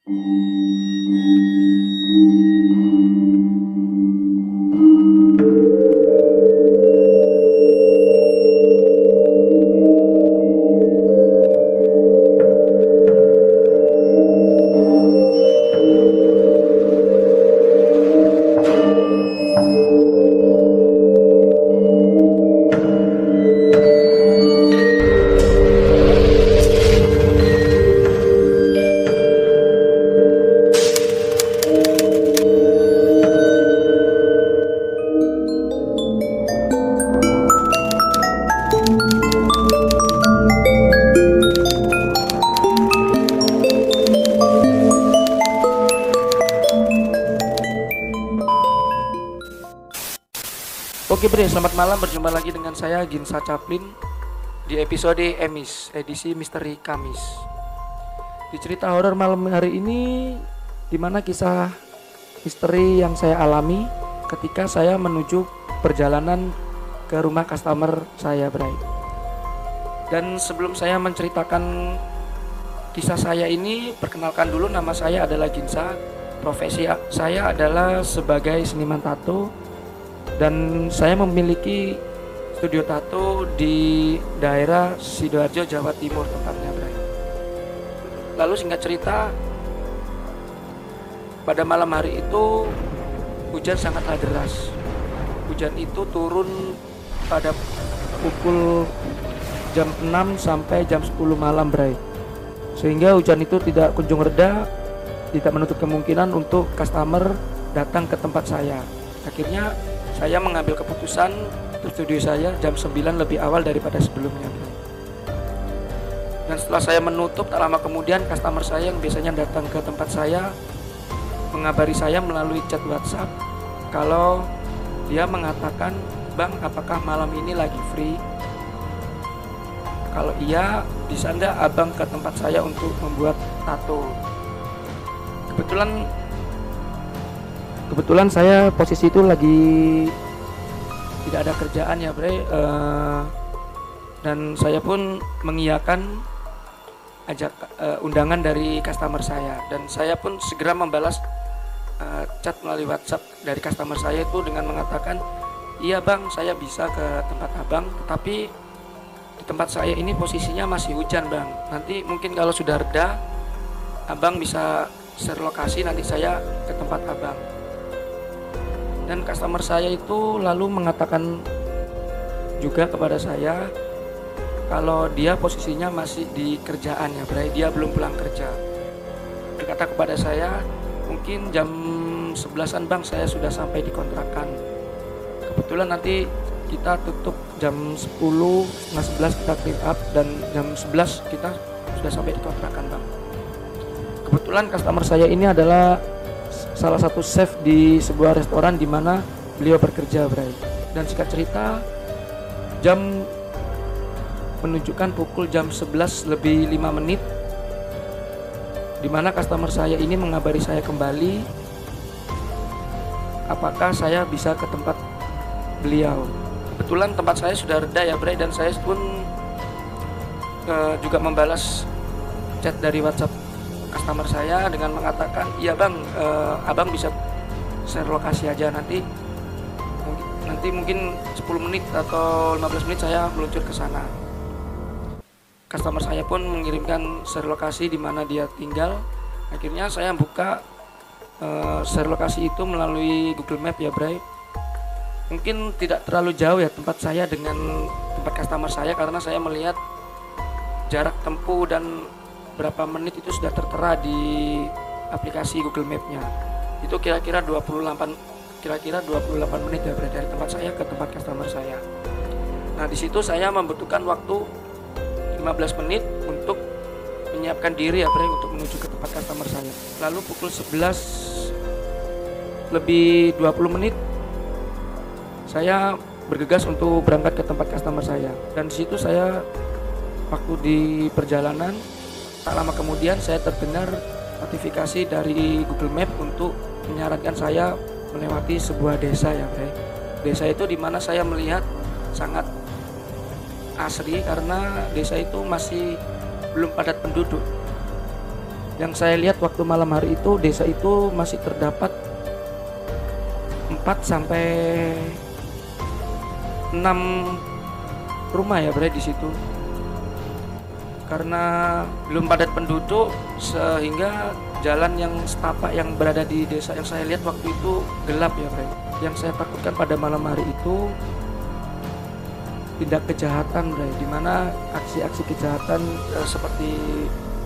Oke Bre, selamat malam, berjumpa lagi dengan saya Ginsa Chaplin di episode Emis, edisi Misteri Kamis. Di cerita horor malam hari ini, dimana kisah misteri yang saya alami ketika saya menuju perjalanan ke rumah customer saya, Bre. Dan sebelum saya menceritakan kisah saya ini, perkenalkan dulu, nama saya adalah Ginsa. Profesi saya adalah sebagai seniman tato. Dan saya memiliki studio tato di daerah Sidoarjo, Jawa Timur tepatnya, Bray. Lalu singkat cerita, pada malam hari itu hujan sangatlah deras. Hujan itu turun pada pukul jam 6 sampai jam 10 malam, Bray. Sehingga hujan itu tidak kunjung reda, tidak menutup kemungkinan untuk customer datang ke tempat saya. Akhirnya saya mengambil keputusan untuk studio saya jam 9 lebih awal daripada sebelumnya. Dan setelah saya menutup, tak lama kemudian customer saya yang biasanya datang ke tempat saya mengabari saya melalui chat WhatsApp kalau dia mengatakan, "Bang, apakah malam ini lagi free? Kalau iya, bisa nggak abang ke tempat saya untuk membuat tato?" Kebetulan saya posisi itu lagi tidak ada kerjaan ya, Bre. Dan saya pun mengiyakan undangan dari customer saya, dan saya pun segera membalas chat melalui WhatsApp dari customer saya itu dengan mengatakan, "Iya bang, saya bisa ke tempat abang, tetapi di tempat saya ini posisinya masih hujan bang. Nanti mungkin kalau sudah reda, abang bisa share lokasi, nanti saya ke tempat abang." Dan customer saya itu lalu mengatakan juga kepada saya kalau dia posisinya masih di kerjaan ya, Bray, dia belum pulang kerja. Berkata kepada saya, "Mungkin jam 11-an bang, saya sudah sampai di kontrakan. Kebetulan nanti kita tutup jam 10, setengah 11 kita clean up, dan jam 11 kita sudah sampai di kontrakan bang." Kebetulan customer saya ini adalah salah satu chef di sebuah restoran di mana beliau bekerja, Bray. Dan singkat cerita, jam menunjukkan pukul jam 11 lebih 5 menit, di mana customer saya ini mengabari saya kembali apakah saya bisa ke tempat beliau. Kebetulan tempat saya sudah reda ya, Bray, dan saya pun juga membalas chat dari WhatsApp customer saya dengan mengatakan, "Iya bang, abang bisa share lokasi aja, nanti mungkin 10 menit atau 15 menit saya meluncur ke sana." Customer saya pun mengirimkan share lokasi di mana dia tinggal. Akhirnya saya buka share lokasi itu melalui Google Map ya, Bray. Mungkin tidak terlalu jauh ya tempat saya dengan tempat customer saya, karena saya melihat jarak tempuh dan berapa menit itu sudah tertera di aplikasi Google Map-nya. Itu kira-kira 28 menit ya, Bray, dari tempat saya ke tempat customer saya. Nah, di situ saya membutuhkan waktu 15 menit untuk menyiapkan diri ya, Bray, untuk menuju ke tempat customer saya. Lalu pukul 11 lebih 20 menit saya bergegas untuk berangkat ke tempat customer saya. Dan di situ saya, waktu di perjalanan, tak lama kemudian saya terdengar notifikasi dari Google Map untuk menyarankan saya melewati sebuah desa ya, Bre. Desa itu dimana saya melihat sangat asri karena desa itu masih belum padat penduduk. Yang saya lihat waktu malam hari itu, desa itu masih terdapat 4 sampai 6 rumah ya Bre di situ. Karena belum padat penduduk sehingga jalan yang setapak yang berada di desa yang saya lihat waktu itu gelap ya Bre. Yang saya takutkan pada malam hari itu tindak kejahatan Bre, di mana aksi-aksi kejahatan seperti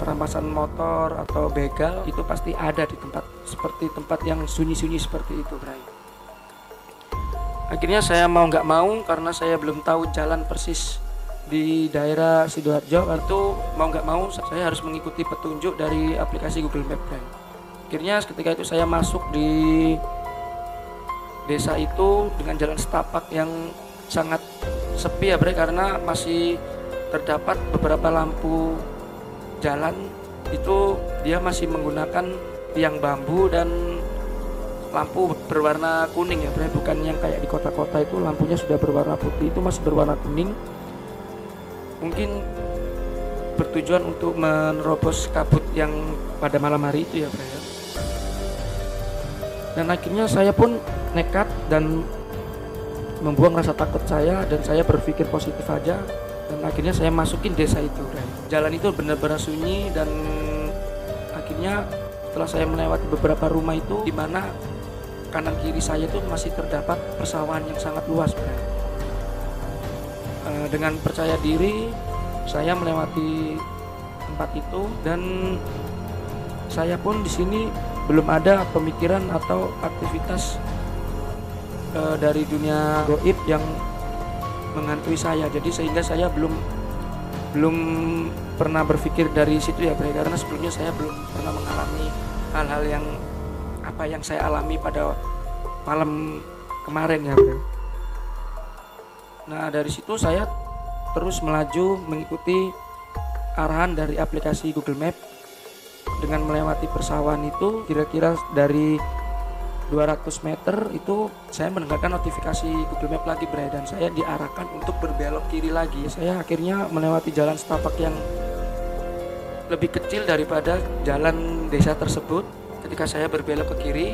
perampasan motor atau begal itu pasti ada di tempat yang sunyi-sunyi seperti itu Bre. Akhirnya saya mau nggak mau, karena saya belum tahu jalan persis di daerah Sidoarjo, itu mau nggak mau saya harus mengikuti petunjuk dari aplikasi Google Map Bre. Akhirnya ketika itu saya masuk di desa itu dengan jalan setapak yang sangat sepi ya Bre, karena masih terdapat beberapa lampu jalan itu dia masih menggunakan tiang bambu dan lampu berwarna kuning ya Bre, bukan yang kayak di kota-kota itu lampunya sudah berwarna putih, itu masih berwarna kuning. Mungkin bertujuan untuk menerobos kabut yang pada malam hari itu ya Bre. Dan akhirnya saya pun nekat dan membuang rasa takut saya, dan saya berpikir positif aja, dan akhirnya saya masukin desa itu Bre. Jalan itu benar-benar sunyi, dan akhirnya setelah saya melewati beberapa rumah itu, di mana kanan kiri saya itu masih terdapat persawahan yang sangat luas Bre. Dengan percaya diri saya melewati tempat itu, dan saya pun di sini belum ada pemikiran atau aktivitas dari dunia gaib yang menghantui saya. Jadi sehingga saya belum pernah berpikir dari situ ya Bre, karena sebelumnya saya belum pernah mengalami hal-hal yang apa yang saya alami pada malam kemarin ya Bre. Nah dari situ saya terus melaju mengikuti arahan dari aplikasi Google Map. Dengan melewati persawahan itu kira-kira dari 200 meter itu saya mendengarkan notifikasi Google Map lagi Bre, dan saya diarahkan untuk berbelok kiri lagi. Saya akhirnya melewati jalan setapak yang lebih kecil daripada jalan desa tersebut. Ketika saya berbelok ke kiri,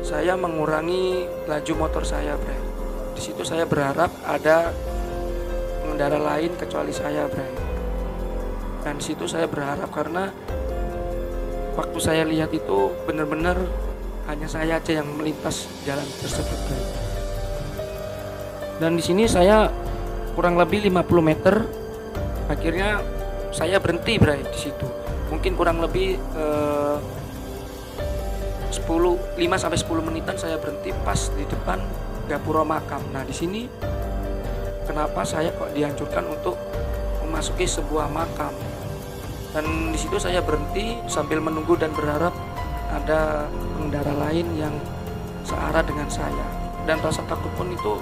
saya mengurangi laju motor saya Bre. Di situ saya berharap ada pengendara lain kecuali saya Bre. Dan di situ saya berharap, karena waktu saya lihat itu benar-benar hanya saya aja yang melintas jalan tersebut Bre. Dan di sini saya kurang lebih 50 meter, akhirnya saya berhenti Bre di situ. Mungkin kurang lebih 5 sampai 10 menitan saya berhenti pas di depan gapura makam. Nah, di sini kenapa saya kok dianjurkan untuk memasuki sebuah makam. Dan di situ saya berhenti sambil menunggu dan berharap ada pengendara lain yang searah dengan saya. Dan rasa takut pun itu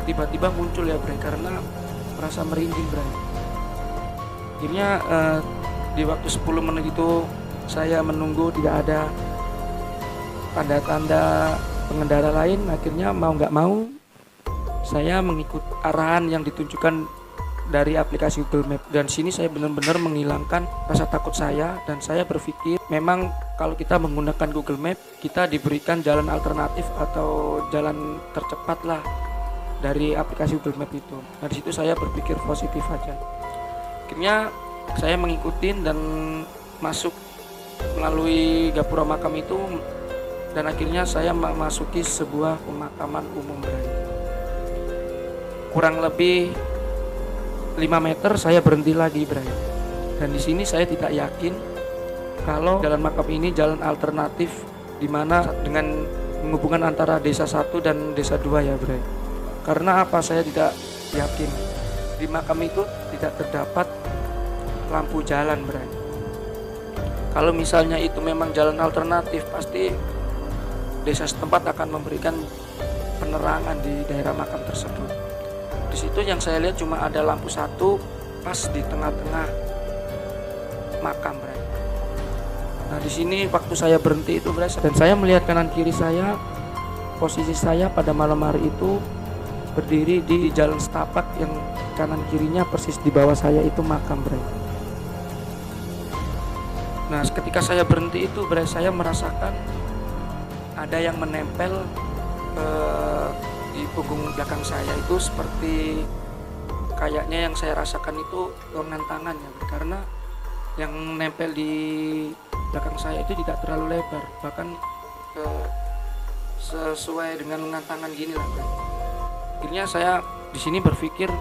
tiba-tiba muncul ya Bre, karena merasa merinding Bre. Akhirnya di waktu 10 menit itu saya menunggu tidak ada tanda-tanda pengendara lain. Akhirnya mau nggak mau saya mengikut arahan yang ditunjukkan dari aplikasi Google Map. Dan sini saya benar-benar menghilangkan rasa takut saya, dan saya berpikir memang kalau kita menggunakan Google Map kita diberikan jalan alternatif atau jalan tercepat lah dari aplikasi Google Map itu. Nah di situ saya berpikir positif aja. Akhirnya saya mengikuti dan masuk melalui gapura makam itu, dan akhirnya saya memasuki sebuah pemakaman umum Bre. Kurang lebih 5 meter saya berhenti lagi Bre. Dan di sini saya tidak yakin kalau jalan makam ini jalan alternatif, di mana dengan menghubungkan antara desa 1 dan desa 2 ya Bre. Karena apa saya tidak yakin? Di makam itu tidak terdapat lampu jalan Bre. Kalau misalnya itu memang jalan alternatif, pasti desa setempat akan memberikan penerangan di daerah makam tersebut. Di situ yang saya lihat cuma ada lampu satu pas di tengah-tengah makam Bre. Nah di sini waktu saya berhenti itu Bre, dan saya melihat kanan kiri saya, posisi saya pada malam hari itu berdiri di jalan setapak yang kanan kirinya persis di bawah saya itu makam Bre. Nah, ketika saya berhenti itu, Bray, saya merasakan ada yang menempel eh, di punggung belakang saya itu, seperti kayaknya yang saya rasakan itu lengan tangan ya, Bray. Karena yang nempel di belakang saya itu tidak terlalu lebar, bahkan sesuai dengan lengan tangan gini lah, Bray. Akhirnya saya di sini berpikir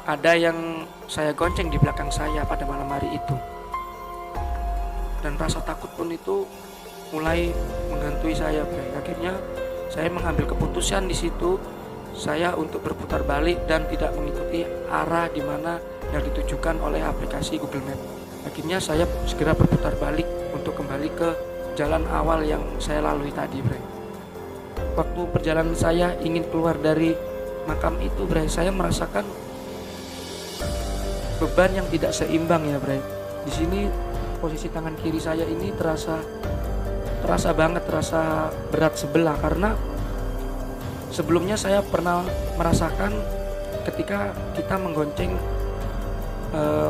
ada yang saya gonceng di belakang saya pada malam hari itu, dan rasa takut pun itu mulai menghantui saya, Bray. Akhirnya saya mengambil keputusan di situ, saya untuk berputar balik dan tidak mengikuti arah di mana yang ditujukan oleh aplikasi Google Map. Akhirnya saya segera berputar balik untuk kembali ke jalan awal yang saya lalui tadi, Bray. Waktu perjalanan saya ingin keluar dari makam itu, Bray, saya merasakan beban yang tidak seimbang ya, Bray. Di sini posisi tangan kiri saya ini terasa banget, terasa berat sebelah, karena sebelumnya saya pernah merasakan ketika kita menggonceng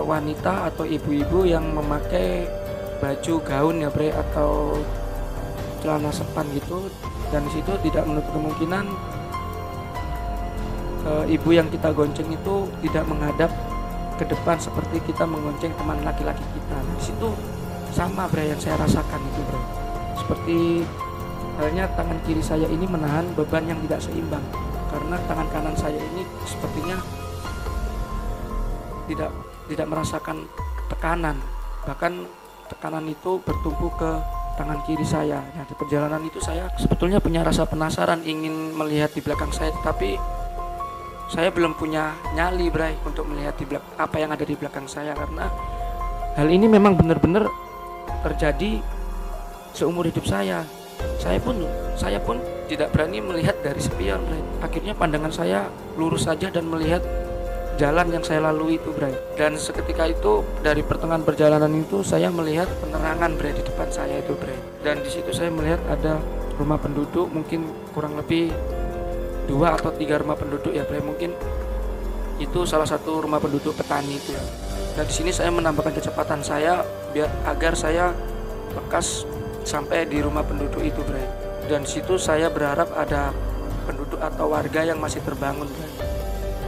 wanita atau ibu-ibu yang memakai baju gaun ya, Bray, atau celana sepan gitu, dan di situ tidak menutup kemungkinan ibu yang kita gonceng itu tidak menghadap ke depan seperti kita menggonceng teman laki-laki kita. Di situ sama, Bray, yang saya rasakan itu, Bray. Seperti halnya tangan kiri saya ini menahan beban yang tidak seimbang, karena tangan kanan saya ini sepertinya tidak merasakan tekanan, bahkan tekanan itu bertumpu ke tangan kiri saya. Nah, di perjalanan itu saya sebetulnya punya rasa penasaran ingin melihat di belakang saya, tetapi saya belum punya nyali, Bray, untuk melihat apa yang ada di belakang saya, karena hal ini memang benar-benar terjadi seumur hidup saya. Saya pun tidak berani melihat dari spion, Bray. Akhirnya pandangan saya lurus saja dan melihat jalan yang saya lalui itu, Bray. Dan seketika itu dari pertengahan perjalanan itu saya melihat penerangan, Bray, di depan saya itu, Bray. Dan di situ saya melihat ada rumah penduduk, mungkin kurang lebih 2 atau 3 rumah penduduk ya, Bray. Mungkin itu salah satu rumah penduduk petani itu ya. Dan di sini saya menambahkan kecepatan saya agar saya lekas sampai di rumah penduduk itu, Bray. Dan di situ saya berharap ada penduduk atau warga yang masih terbangun, Bray,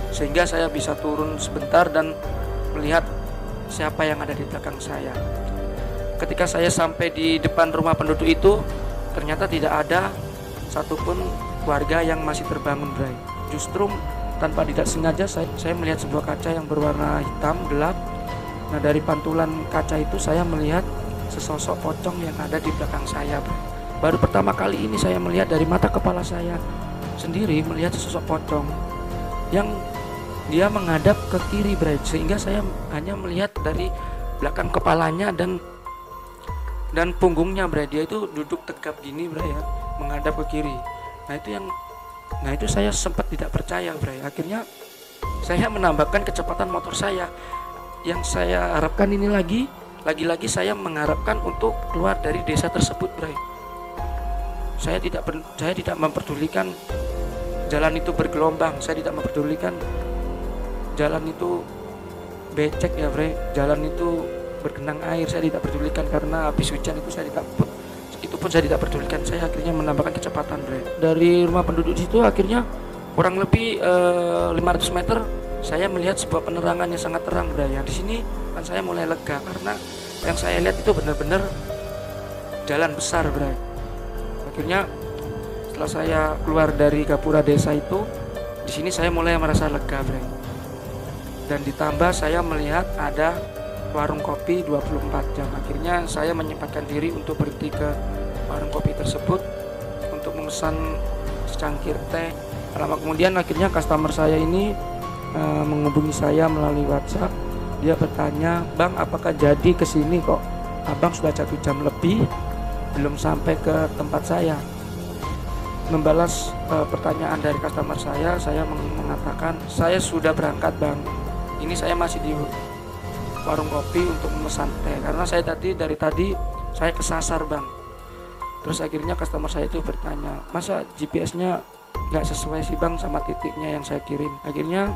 sehingga saya bisa turun sebentar dan melihat siapa yang ada di belakang saya. Ketika saya sampai di depan rumah penduduk itu, ternyata tidak ada satupun warga yang masih terbangun, Bray. Justru tanpa tidak sengaja saya melihat sebuah kaca yang berwarna hitam gelap. Nah, dari pantulan kaca itu saya melihat sesosok pocong yang ada di belakang saya, Bray. Baru pertama kali ini saya melihat dari mata kepala saya sendiri, melihat sesosok pocong yang dia menghadap ke kiri, Bray, sehingga saya hanya melihat dari belakang kepalanya dan punggungnya, Bray. Dia itu duduk tegap gini, Bray, ya, menghadap ke kiri. Nah itu saya sempat tidak percaya, Bray. Akhirnya saya menambahkan kecepatan motor saya. Yang saya harapkan ini lagi-lagi saya mengharapkan untuk keluar dari desa tersebut, Bray. Saya tidak memperdulikan jalan itu bergelombang, saya tidak memperdulikan jalan itu becek ya, Bray. Jalan itu bergenang air, saya tidak pedulikan, karena habis hujan itu saya tidak pedulikan. Saya akhirnya menambahkan kecepatan, Bray. Dari rumah penduduk situ akhirnya kurang lebih 500 meter saya melihat sebuah penerangan yang sangat terang, Bray. Di sini kan saya mulai lega, karena yang saya lihat itu benar-benar jalan besar, Bray. Akhirnya setelah saya keluar dari gapura desa itu, di sini saya mulai merasa lega, Bray. Dan ditambah saya melihat ada warung kopi 24 jam. Akhirnya saya menyempatkan diri untuk berhenti ke warung kopi tersebut untuk memesan secangkir teh. Lama kemudian akhirnya customer saya ini menghubungi saya melalui WhatsApp. Dia bertanya, "Bang, apakah jadi kesini, kok abang sudah 1 jam lebih belum sampai ke tempat saya?" Membalas pertanyaan dari customer saya mengatakan, "Saya sudah berangkat, Bang. Ini saya masih di warung kopi untuk memesan teh, karena saya dari tadi saya kesasar, Bang." Terus akhirnya customer saya itu bertanya, "Masa GPS-nya nggak sesuai sih, Bang, sama titiknya yang saya kirim?" Akhirnya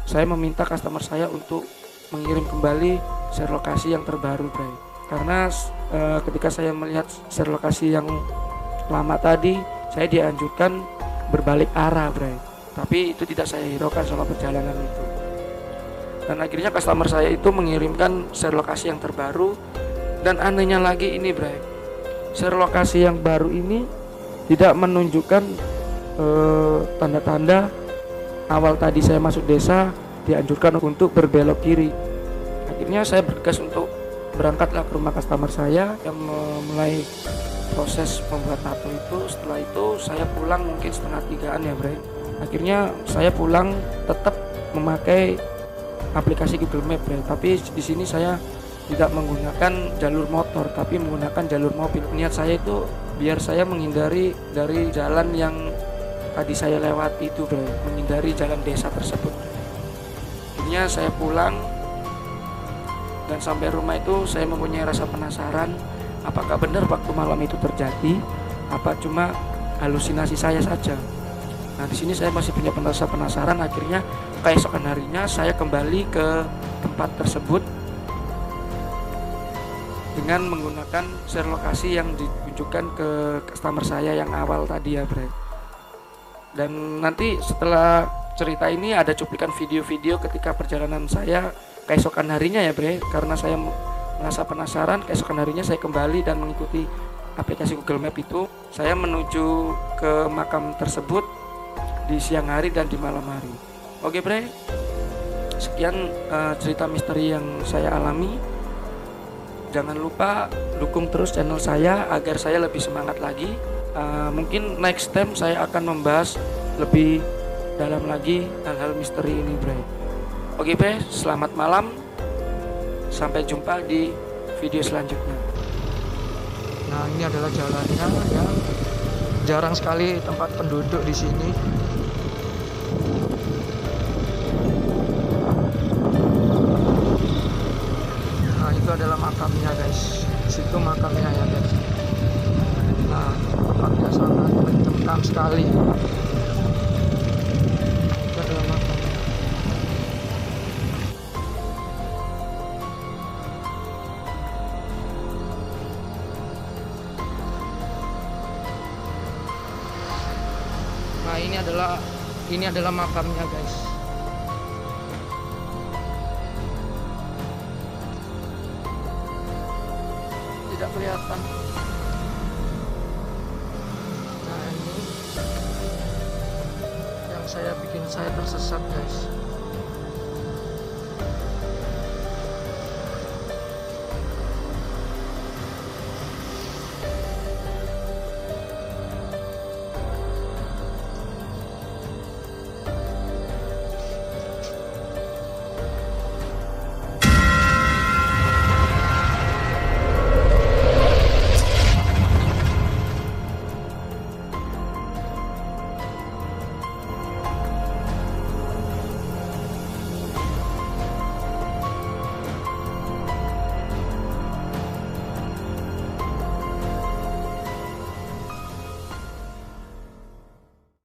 saya meminta customer saya untuk mengirim kembali share lokasi yang terbaru, Bray. Karena ketika saya melihat share lokasi yang lama tadi, saya dianjurkan berbalik arah, Bray. Tapi itu tidak saya hiraukan selama perjalanan itu. Dan akhirnya customer saya itu mengirimkan share lokasi yang terbaru. Dan anehnya lagi ini, Bray, share lokasi yang baru ini tidak menunjukkan tanda-tanda awal tadi saya masuk desa dianjurkan untuk berbelok kiri. Akhirnya saya bergegas untuk berangkatlah ke rumah customer saya yang memulai proses membuat tato itu. Setelah itu saya pulang mungkin setengah 3-an ya, Bray. Akhirnya saya pulang tetap memakai aplikasi Google Map, Bray. Tapi di sini saya tidak menggunakan jalur motor tapi menggunakan jalur mobil. Niat saya itu biar saya menghindari dari jalan yang tadi saya lewati itu, Bray. Menghindari jalan desa tersebut. Akhirnya saya pulang dan sampai rumah itu saya mempunyai rasa penasaran apakah benar waktu malam itu terjadi, apa cuma halusinasi saya saja. Nah, di sini saya masih punya rasa penasaran. Akhirnya keesokan harinya saya kembali ke tempat tersebut dengan menggunakan share lokasi yang ditunjukkan ke customer saya yang awal tadi ya, Bray. Dan nanti setelah cerita ini ada cuplikan video-video ketika perjalanan saya keesokan harinya ya, Bre. Karena saya merasa penasaran, keesokan harinya saya kembali dan mengikuti aplikasi Google Map itu. Saya menuju ke makam tersebut di siang hari dan di malam hari. Oke, Bre. Sekian cerita misteri yang saya alami. Jangan lupa dukung terus channel saya agar saya lebih semangat lagi. Mungkin next time saya akan membahas lebih dalam lagi hal-hal misteri ini, Bre. Oke, Bre, selamat malam. Sampai jumpa di video selanjutnya. Nah, ini adalah jalannya ya. Jarang sekali tempat penduduk di sini. Nah, itu adalah makamnya, guys. Di situ makamnya ya, guys. Nah, tempatnya sangat mencekam sekali. Itu adalah makamnya. Nah, ini adalah makamnya, guys. Tidak kelihatan. Nah, ini yang bikin saya tersesat, guys.